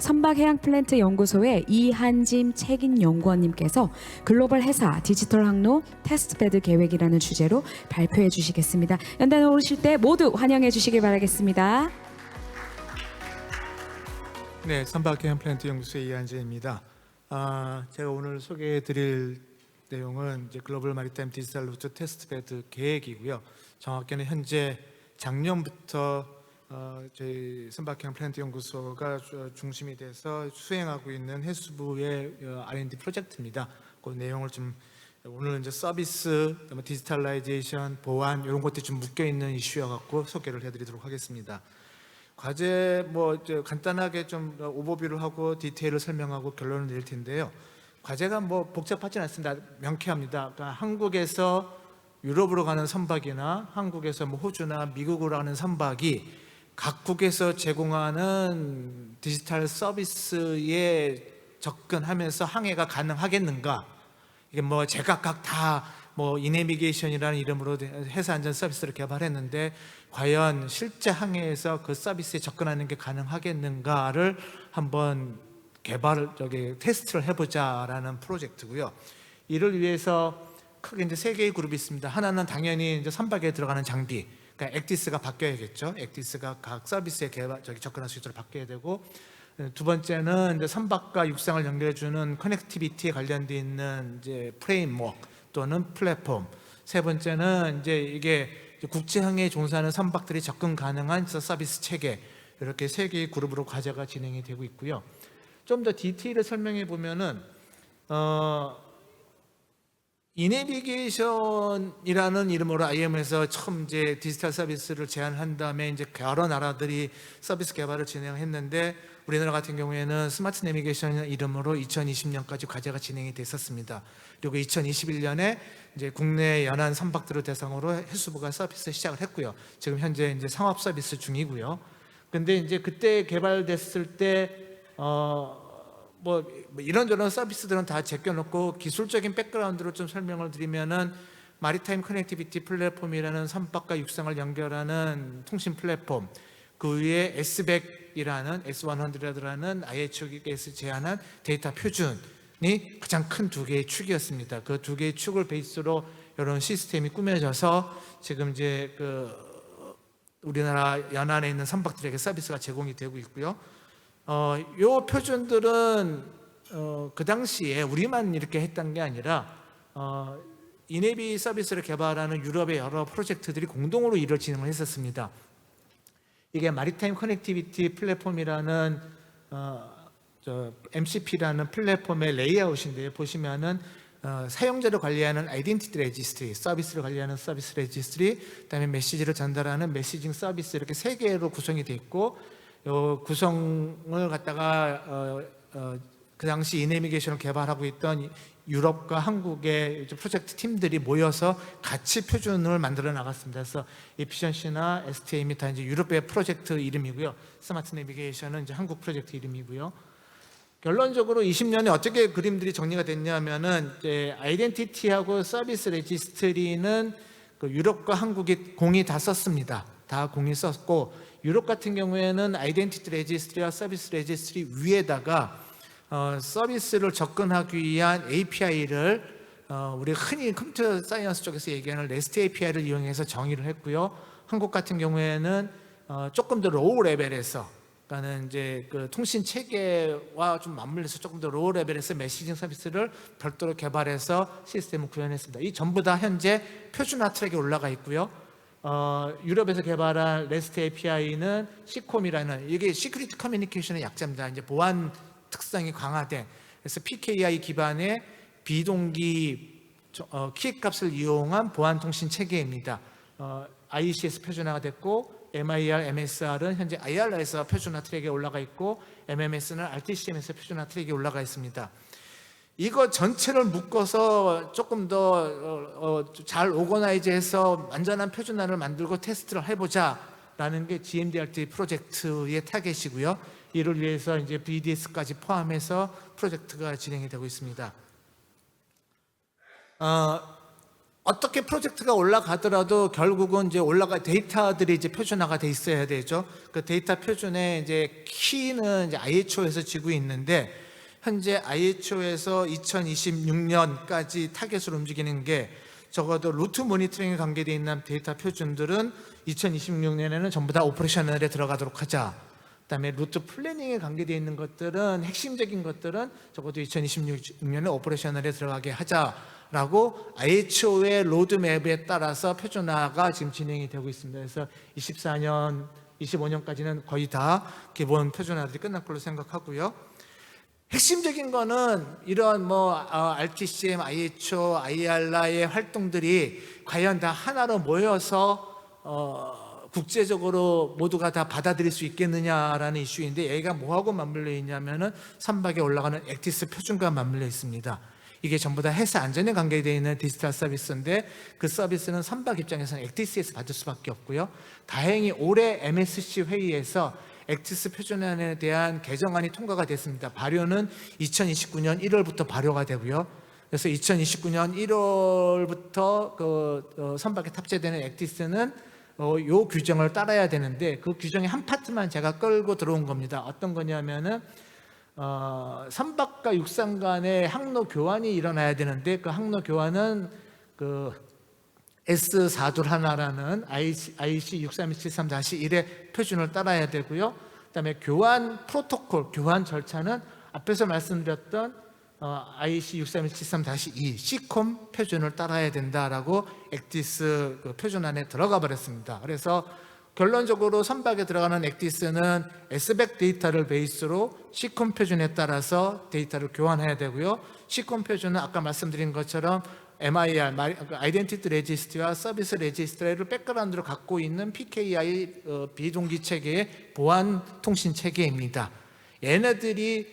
선박해양플랜트 연구소의 이한짐 책임 연구원님께서 글로벌 회사 디지털 항로 테스트베드 계획이라는 주제로 발표해 주시겠습니다. 연단에 오르실 때 모두 환영해 주시길 바라겠습니다. 네, 선박해양플랜트 연구소의 이한재입니다. 제가 오늘 소개해드릴 내용은 이제 글로벌 마리타임 디지털 루트 테스트베드 계획이고요. 정확히는 현재 작년부터 저희 선박해양플랜트 연구소가 중심이 돼서 수행하고 있는 해수부의 R&D 프로젝트입니다. 그 내용을 좀 오늘 이제 서비스, 디지털라이제이션, 보안 이런 것들이 좀 묶여 있는 이슈여 갖고 소개를 해드리도록 하겠습니다. 과제 이제 간단하게 좀 오버뷰를 하고 디테일을 설명하고 결론을 내릴 텐데요. 과제가 복잡하진 않습니다. 명쾌합니다. 그러니까 한국에서 유럽으로 가는 선박이나 한국에서 호주나 미국으로 가는 선박이 각국에서 제공하는 디지털 서비스에 접근하면서 항해가 가능하겠는가? 이게 제각각 다 이내비게이션이라는 이름으로 해사 안전 서비스를 개발했는데 과연 실제 항해에서 그 서비스에 접근하는 게 가능하겠는가를 한번 테스트를 해보자라는 프로젝트고요. 이를 위해서 크게 이제 세 개의 그룹이 있습니다. 하나는 당연히 이제 선박에 들어가는 장비, 그러니까 액디스가 바뀌어야겠죠. 액디스가 각 서비스에 접근할 수 있도록 바뀌어야 되고, 두 번째는 이제 선박과 육상을 연결해주는 커넥티비티에 관련돼 있는 이제 프레임워크 또는 플랫폼. 세 번째는 이제 이게 국제항해에 종사하는 선박들이 접근 가능한 서비스 체계. 이렇게 세 개의 그룹으로 과제가 진행이 되고 있고요. 좀 더 디테일을 설명해 보면은 이내비게이션이라는 이름으로 IM에서 처음 이제 디지털 서비스를 제안한 다음에 이제 여러 나라들이 서비스 개발을 진행했는데 우리나라 같은 경우에는 스마트 내비게이션 이름으로 2020년까지 과제가 진행이 됐었습니다. 그리고 2021년에 이제 국내 연안 선박들을 대상으로 해수부가 서비스 시작을 했고요. 지금 현재 이제 상업 서비스 중이고요. 근데 이제 그때 개발됐을 때 이런저런 서비스들은 다 제껴놓고 기술적인 백그라운드로 좀 설명을 드리면은 마리타임 커넥티비티 플랫폼이라는 선박과 육상을 연결하는 통신 플랫폼, 그 위에 S100이라는 S100라는 IH에서 제안한 데이터 표준이 가장 큰 두 개의 축이었습니다. 그 두 개의 축을 베이스로 이런 시스템이 꾸며져서 지금 이제 우리나라 연안에 있는 선박들에게 서비스가 제공이 되고 있고요. 요 표준들은 그 당시에 우리만 이렇게 했던 게 아니라 이내비 서비스를 개발하는 유럽의 여러 프로젝트들이 공동으로 일을 진행을 했었습니다. 이게 마리타임 커넥티비티 플랫폼이라는 MCP라는 플랫폼의 레이아웃인데요. 보시면은 사용자를 관리하는 아이덴티티 레지스트리, 서비스를 관리하는 서비스 레지스트리, 그다음에 메시지를 전달하는 메시징 서비스 이렇게 세 개로 구성이 되어 있고, 구성을 갖다가 그 당시 이내비게이션을 개발하고 있던 유럽과 한국의 프로젝트 팀들이 모여서 같이 표준을 만들어 나갔습니다. 그래서 에피션시나 STM이 다 이제 유럽의 프로젝트 이름이고요. 스마트 내비게이션은 이제 한국 프로젝트 이름이고요. 결론적으로 20년에 어떻게 그림들이 정리가 됐냐면은 이제 아이덴티티하고 서비스 레지스트리는 그 유럽과 한국이 공이 다 썼습니다. 다 공이 썼고, 유럽 같은 경우에는 아이덴티티 레지스트리와 서비스 레지스트리 위에다가 서비스를 접근하기 위한 API를 우리가 흔히 컴퓨터 사이언스 쪽에서 얘기하는 REST API를 이용해서 정의를 했고요. 한국 같은 경우에는 조금 더 로우 레벨에서, 그러니까는 이제 그 통신 체계와 좀 맞물려서 조금 더 로우 레벨에서 메시징 서비스를 별도로 개발해서 시스템을 구현했습니다. 이 전부 다 현재 표준화 트랙에 올라가 있고요. 유럽에서 개발한 REST API는 시콤이라는, 이게 시큐리티 커뮤니케이션의 약자입니다. 이제 보안 특성이 강화된, 그래서 PKI 기반의 비동기 키 값을 이용한 보안 통신 체계입니다. IEC에서 표준화가 됐고, MIR, MSR은 현재 IR에서 표준화 트랙에 올라가 있고, MMS는 RTCM에서 표준화 트랙에 올라가 있습니다. 이거 전체를 묶어서 조금 더 잘 오거나이즈해서 완전한 표준화를 만들고 테스트를 해보자라는 게 GMDRT 프로젝트의 타겟이고요. 이를 위해서 이제 BDS까지 포함해서 프로젝트가 진행이 되고 있습니다. 어떻게 프로젝트가 올라가더라도 결국은 이제 데이터들이 이제 표준화가 돼 있어야 되죠. 그 데이터 표준의 이제 키는 이제 IHO에서 지고 있는데, 현재 IHO에서 2026년까지 타겟으로 움직이는 게, 적어도 루트 모니터링에 관계되어 있는 데이터 표준들은 2026년에는 전부 다 오퍼레이셔널에 들어가도록 하자. 그다음에 루트 플래닝에 관계되어 있는 것들은, 핵심적인 것들은 적어도 2026년에 오퍼레이셔널에 들어가게 하자라고 IHO의 로드맵에 따라서 표준화가 지금 진행이 되고 있습니다. 그래서 24년, 25년까지는 거의 다 기본 표준화들이 끝날 걸로 생각하고요. 핵심적인 거는 이런 RTCM, IHO, IR라의 활동들이 과연 다 하나로 모여서 국제적으로 모두가 다 받아들일 수 있겠느냐라는 이슈인데, 얘가 뭐하고 맞물려 있냐면은 선박에 올라가는 액티스 표준과 맞물려 있습니다. 이게 전부 다 해사 안전에 관계되어 있는 디지털 서비스인데, 그 서비스는 선박 입장에서는 액티스에서 받을 수밖에 없고요. 다행히 올해 MSC 회의에서 액티스 표준안에 대한 개정안이 통과가 됐습니다. 발효는 2029년 1월부터 발효가 되고요. 그래서 2029년 1월부터 선박에 탑재되는 액티스는 요 규정을 따라야 되는데, 그 규정의 한 파트만 제가 끌고 들어온 겁니다. 어떤 거냐면은 선박과 육상 간의 항로 교환이 일어나야 되는데, 그 항로 교환은 그 S421라는 IC 63173-1의 표준을 따라야 되고요. 그다음에 교환 프로토콜, 교환 절차는 앞에서 말씀드렸던 IC 63173-2 시콤 표준을 따라야 된다라고 액티스 그 표준 안에 들어가 버렸습니다. 그래서 결론적으로 선박에 들어가는 액티스는 S백 데이터를 베이스로 시콤 표준에 따라서 데이터를 교환해야 되고요. 시콤 표준은 아까 말씀드린 것처럼 MIR, 아이덴티티 레지스트리와 서비스 레지스트리를 백그라운드로 갖고 있는 PKI 비동기 체계의 보안 통신 체계입니다. 얘네들이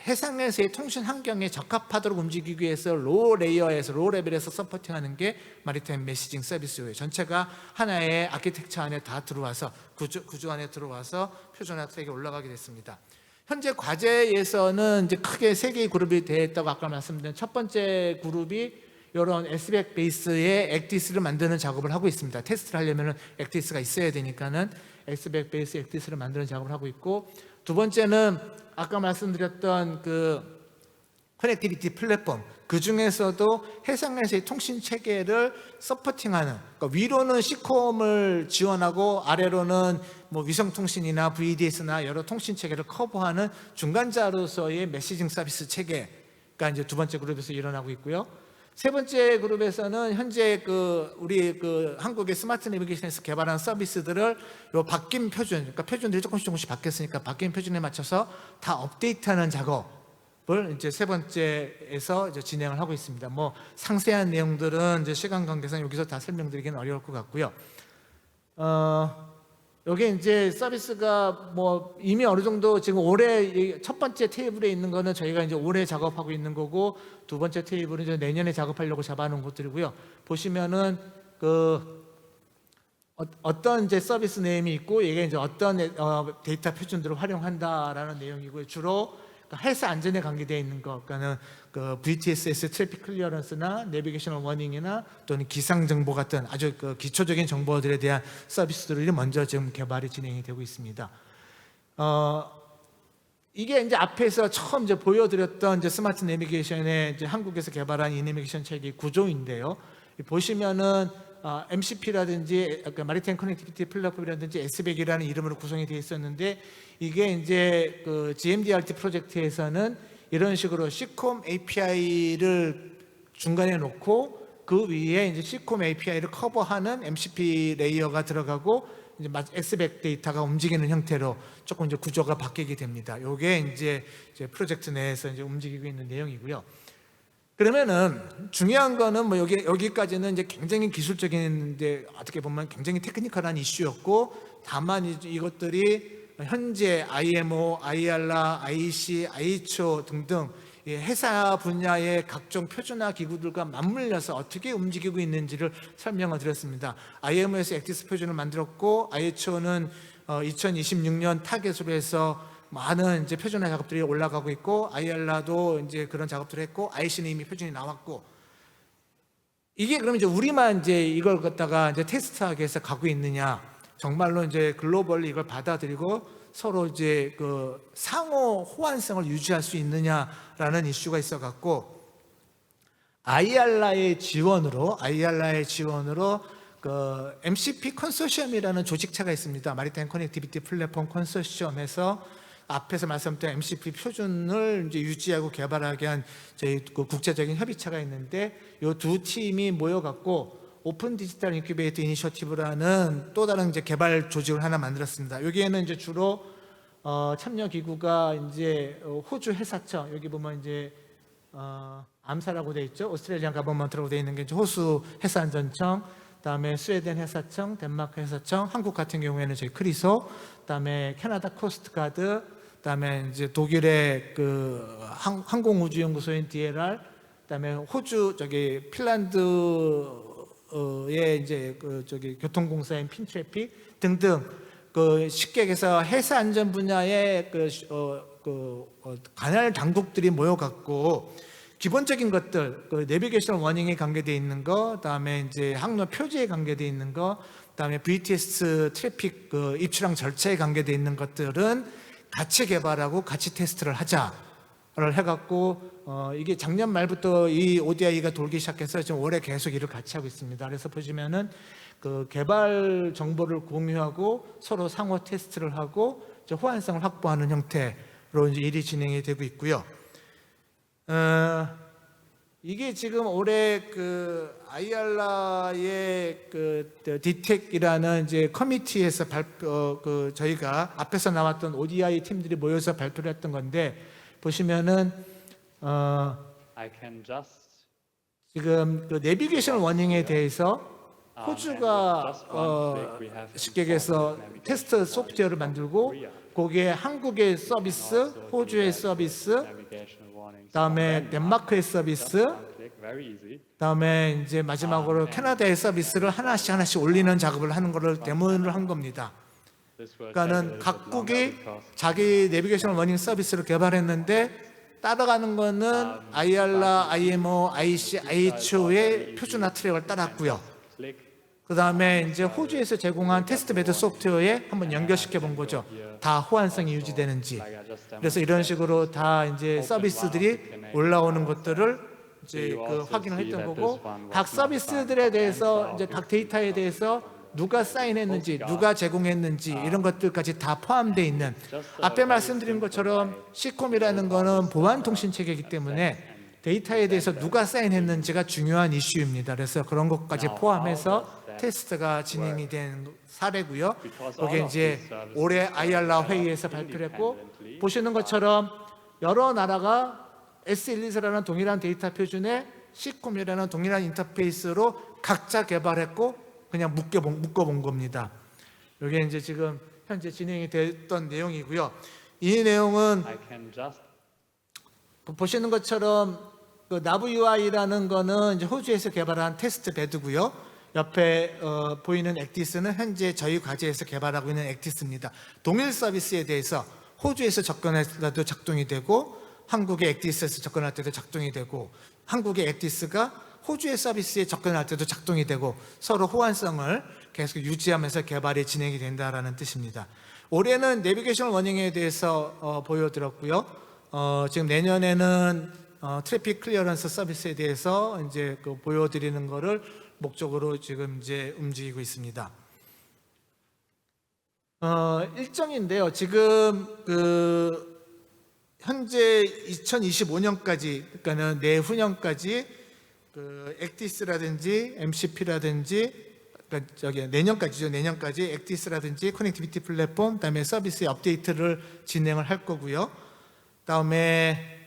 해상에서의 통신 환경에 적합하도록 움직이기 위해서 로 레벨에서 서포팅하는 게 마리타임 메시징 서비스예요. 전체가 하나의 아키텍처 안에 다 들어와서 구조 안에 들어와서 표준화 트랙에 올라가게 됐습니다. 현재 과제에서는 이제 크게 3개의 그룹이 되어 있다고 아까 말씀드린 첫 번째 그룹이 이런 S백 베이스의 액티스를 만드는 작업을 하고 있습니다. 테스트를 하려면 액티스가 있어야 되니까는 S백 베이스 액티스를 만드는 작업을 하고 있고, 두 번째는 아까 말씀드렸던 그 커넥티비티 플랫폼, 그 중에서도 해상에서의 통신 체계를 서포팅하는, 그러니까 위로는 시콤을 지원하고 아래로는 위성통신이나 VDS나 여러 통신 체계를 커버하는 중간자로서의 메시징 서비스 체계가 이제 두 번째 그룹에서 일어나고 있고요. 세 번째 그룹에서는 현재 우리 한국의 스마트 내비게이션에서 개발한 서비스들을 요 바뀐 표준, 그러니까 표준들이 조금씩 바뀌었으니까 바뀐 표준에 맞춰서 다 업데이트하는 작업을 이제 세 번째에서 이제 진행을 하고 있습니다. 상세한 내용들은 이제 시간 관계상 여기서 다 설명드리기는 어려울 것 같고요. 여기 이제 서비스가 이미 어느 정도 지금 올해 첫 번째 테이블에 있는 거는 저희가 이제 올해 작업하고 있는 거고, 두 번째 테이블은 이제 내년에 작업하려고 잡아놓은 것들이고요. 보시면은 어떤 이제 서비스 네임이 있고, 이게 이제 어떤 데이터 표준들을 활용한다라는 내용이고요. 주로 해사 안전에 관계되어 있는 것, 그러니까는 VTSS 트래픽 클리어런스나 내비게이셔널 워닝이나 또는 기상 정보 같은 아주 기초적인 정보들에 대한 서비스들이 먼저 지금 개발이 진행이 되고 있습니다. 이게 이제 앞에서 처음 이제 보여드렸던 이제 스마트 내비게이션의 이제 한국에서 개발한 이 내비게이션 체계 구조인데요. 보시면은 MCP라든지 마리타임 커넥티비티 플랫폼이라든지 S백이라는 이름으로 구성이 되어 있었는데, 이게 이제 GMDRT 프로젝트에서는 이런 식으로 시콤 API를 중간에 놓고 그 위에 이제 시콤 API를 커버하는 MCP 레이어가 들어가고 이제 S백 데이터가 움직이는 형태로 조금 이제 구조가 바뀌게 됩니다. 이게 이제 프로젝트 내에서 이제 움직이고 있는 내용이고요. 그러면은 중요한 거는 여기까지는 이제 굉장히 기술적인, 이제 어떻게 보면 굉장히 테크니컬한 이슈였고, 다만 이것들이 현재 IMO, IR라, IC, IHO 등등 회사 분야의 각종 표준화 기구들과 맞물려서 어떻게 움직이고 있는지를 설명을 드렸습니다. IMO에서 액티스 표준을 만들었고, IHO는 2026년 타겟으로 해서 많은 이제 표준화 작업들이 올라가고 있고, IR라도 이제 그런 작업들을 했고, IC는 이미 표준이 나왔고, 이게 그럼 이제 우리만 이제 이걸 갖다가 이제 테스트하기 위해서 가고 있느냐? 정말로 이제 글로벌리 이걸 받아들이고 서로 이제 그 상호 호환성을 유지할 수 있느냐라는 이슈가 있어 갖고 IR라의 지원으로 그 MCP 컨소시엄이라는 조직체가 있습니다. 마리타임 커넥티비티 플랫폼 컨소시엄에서 앞에서 말씀드린 MCP 표준을 이제 유지하고 개발하기 위한 저희 그 국제적인 협의체가 있는데 이 두 팀이 모여갖고 오픈 디지털 인큐베이터 이니셔티브라는 또 다른 이제 개발 조직을 하나 만들었습니다. 여기에는 이제 주로 참여 기구가 이제 호주 해사청, 여기 보면 이제 암사라고 돼 있죠. 오스트레일리안 가버먼트라고 돼 있는 게 이제 호수 해사안전청, 그다음에 스웨덴 해사청, 덴마크 해사청, 한국 같은 경우에는 저희 크리소, 그다음에 캐나다 코스트가드, 그다음에 이제 독일의 그 항공우주연구소인 DLR, 그다음에 호주 핀란드의 이제 그 교통공사인 핀트래픽 등등 그 쉽게 얘기해서 해사 안전 분야의 관할 당국들이 모여갖고 기본적인 것들, 그 내비게이션 워닝에 관계되어 있는 거, 그다음에 이제 항로 표지에 관계되어 있는 거, 그다음에 VTS 트래픽 그 입출항 절차에 관계되어 있는 것들은 같이 개발하고 같이 테스트를 하자를 해갖고 이게 작년 말부터 이 ODI가 돌기 시작해서 지금 올해 계속 일을 같이 하고 있습니다. 그래서 보시면은 그 개발 정보를 공유하고 서로 상호 테스트를 하고 이제 호환성을 확보하는 형태로 이제 일이 진행이 되고 있고요. 이게 지금 올해 그 IR라의 그 디텍이라는 이제 커미티에서 그 저희가 앞에서 나왔던 ODI 팀들이 모여서 발표를 했던 건데 보시면은 지금 그 내비게이션 워닝에 대해서 호주가 쉽게 얘기해서 테스트 소프트웨어를 만들고 거기에 한국의 서비스, 호주의 서비스, 다음에 덴마크의 서비스, 다음에 이제 마지막으로 캐나다의 서비스를 하나씩 올리는 작업을 하는 거를 데모를 한 겁니다. 그러니까는 각국이 자기 내비게이션 워닝 서비스를 개발했는데 따라가는 거는 IR라, IMO, IC, IHO의 표준화 트랙을 따랐고요. 그 다음에 이제 호주에서 제공한 테스트베드 소프트웨어에 한번 연결시켜 본 거죠. 다 호환성이 유지되는지. 그래서 이런 식으로 다 이제 서비스들이 올라오는 것들을 이제 그 확인을 했던 거고, 각 서비스들에 대해서 이제 각 데이터에 대해서 누가 사인했는지, 누가 제공했는지 이런 것들까지 다 포함되어 있는, 앞에 말씀드린 것처럼 시콤이라는 거는 보안 통신 체계이기 때문에 데이터에 대해서 누가 사인했는지가 중요한 이슈입니다. 그래서 그런 것까지 포함해서 테스트가 진행이 된 사례고요. 거기에 이제 올해 IR라 회의에서 발표를 했고, 보시는 것처럼 여러 나라가 S124라는 동일한 데이터 표준에 시콤이라는 동일한 인터페이스로 각자 개발했고 그냥 묶어본 겁니다. 이게 이제 지금 현재 진행이 됐던 내용이고요. 이 내용은 보시는 것처럼 그 나브UI라는 거는 이제 호주에서 개발한 테스트 베드고요. 옆에 보이는 액티스는 현재 저희 과제에서 개발하고 있는 액티스입니다. 동일 서비스에 대해서 호주에서 접근해도 작동이 되고 한국의 액티스에서 접근할 때도 작동이 되고 한국의 액티스가 호주의 서비스에 접근할 때도 작동이 되고 서로 호환성을 계속 유지하면서 개발이 진행이 된다라는 뜻입니다. 올해는 내비게이션 워닝에 대해서 보여드렸고요. 지금 내년에는 트래픽 클리어런스 서비스에 대해서 이제 그 보여드리는 거를 목적으로 지금 이제 움직이고 있습니다. 일정인데요. 지금 그 현재 2025년까지, 그러니까는 내후년까지 그 액티스라든지 MCP라든지, 그러니까 내년까지죠. 내년까지 액티스라든지 커넥티비티 플랫폼, 그다음에 서비스의 업데이트를 진행을 할 거고요. 그다음에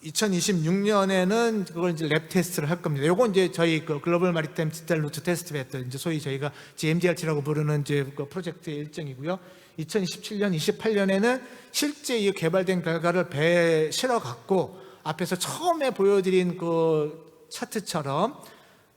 2026년에는 그걸 이제 랩 테스트를 할 겁니다. 요건 이제 저희 그 글로벌 마리타임 디지털 루트 테스트 베드, 이제 소위 저희가 GMDRT라고 부르는 이제 그 프로젝트의 일정이고요. 2027년, 28년에는 실제 이 개발된 결과를 배에 실어 갖고 앞에서 처음에 보여드린 그 차트처럼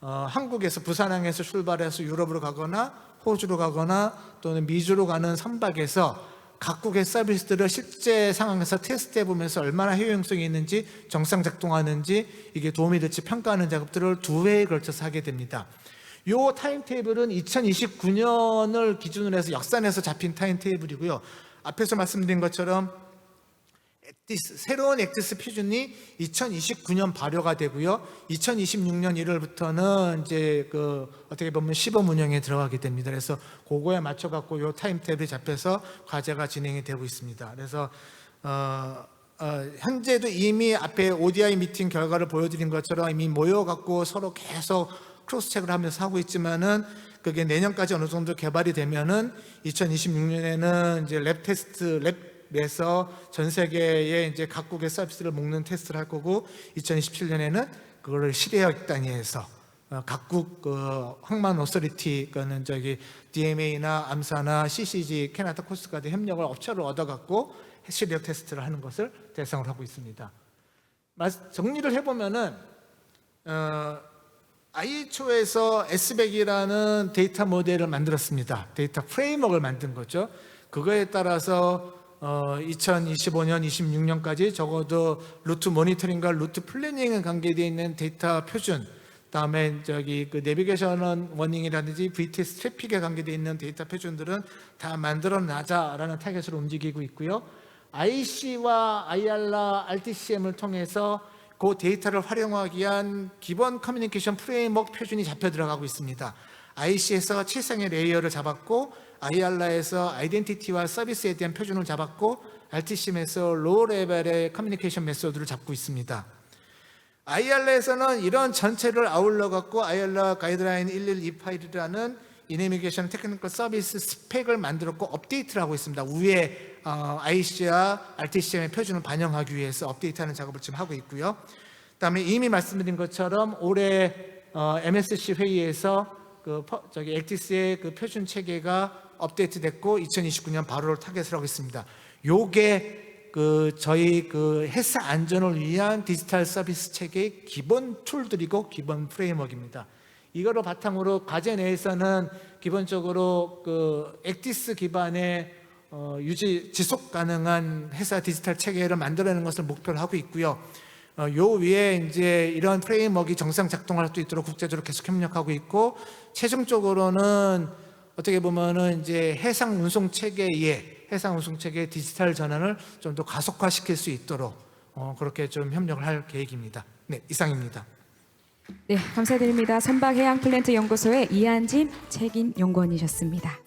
한국에서 부산항에서 출발해서 유럽으로 가거나 호주로 가거나 또는 미주로 가는 선박에서 각국의 서비스들을 실제 상황에서 테스트해 보면서 얼마나 효용성이 있는지, 정상 작동하는지, 이게 도움이 될지 평가하는 작업들을 2회에 걸쳐서 하게 됩니다. 이 타임테이블은 2029년을 기준으로 해서 역산해서 잡힌 타임테이블이고요. 앞에서 말씀드린 것처럼 새로운 엑디스 표준이 2029년 발효가 되고요. 2026년 1월부터는 이제 어떻게 보면 시범 운영에 들어가게 됩니다. 그래서 그거에 맞춰 갖고 요 타임테이블이 잡혀서 과제가 진행이 되고 있습니다. 그래서 현재도 이미 앞에 ODI 미팅 결과를 보여드린 것처럼 이미 모여 갖고 서로 계속 크로스 체크를 하면서 하고 있지만은 그게 내년까지 어느 정도 개발이 되면은 2026년에는 이제 랩에서 전 세계의 이제 각국의 서비스를 묶는 테스트를 할 거고, 2027년에는 그거를 실외역 단위에서 각국 항만 오서리티, 그거는 DMA나 암사나 CCG, 캐나다 코스트가드 협력을 업체를 얻어갖고 실외역 테스트를 하는 것을 대상으로 하고 있습니다. 정리를 해보면은 IHO에서 S백이라는 데이터 모델을 만들었습니다. 데이터 프레임워크를 만든 거죠. 그거에 따라서 2025년, 26년까지 적어도 루트 모니터링과 루트 플래닝에 관계되어 있는 데이터 표준, 다음에 내비게이션 워닝이라든지 VTS 트래픽에 관계되어 있는 데이터 표준들은 다 만들어나자라는 타겟으로 움직이고 있고요. IC와 IR라, RTCM을 통해서 그 데이터를 활용하기 위한 기본 커뮤니케이션 프레임워크 표준이 잡혀 들어가고 있습니다. IC에서 7상의 레이어를 잡았고, IR라에서 아이덴티티와 서비스에 대한 표준을 잡았고, RTCM에서 로우 레벨의 커뮤니케이션 메소드를 잡고 있습니다. IR라에서는 이런 전체를 아울러 갖고 IR라 가이드라인 1128이라는 이내미게이션 테크니컬 서비스 스펙을 만들었고 업데이트를 하고 있습니다. 위에 IC와 RTCM의 표준을 반영하기 위해서 업데이트하는 작업을 지금 하고 있고요. 그다음에 이미 말씀드린 것처럼 올해 MSC 회의에서 엑디스의 표준 체계가 업데이트됐고 2029년 발효를 타겟을 하고 있습니다. 요게 저희 회사 안전을 위한 디지털 서비스 체계의 기본 툴들이고 기본 프레임워크입니다. 이거를 바탕으로 과제 내에서는 기본적으로 엑디스 기반의 지속 가능한 회사 디지털 체계를 만들어내는 것을 목표로 하고 있고요. 요 위에 이제 이런 프레임워크가 정상 작동할 수 있도록 국제적으로 계속 협력하고 있고, 최종적으로는 어떻게 보면은 이제 해상 운송 체계의 디지털 전환을 좀 더 가속화시킬 수 있도록 그렇게 좀 협력을 할 계획입니다. 네, 이상입니다. 네, 감사드립니다. 선박해양플랜트 연구소의 이한진 책임 연구원이셨습니다.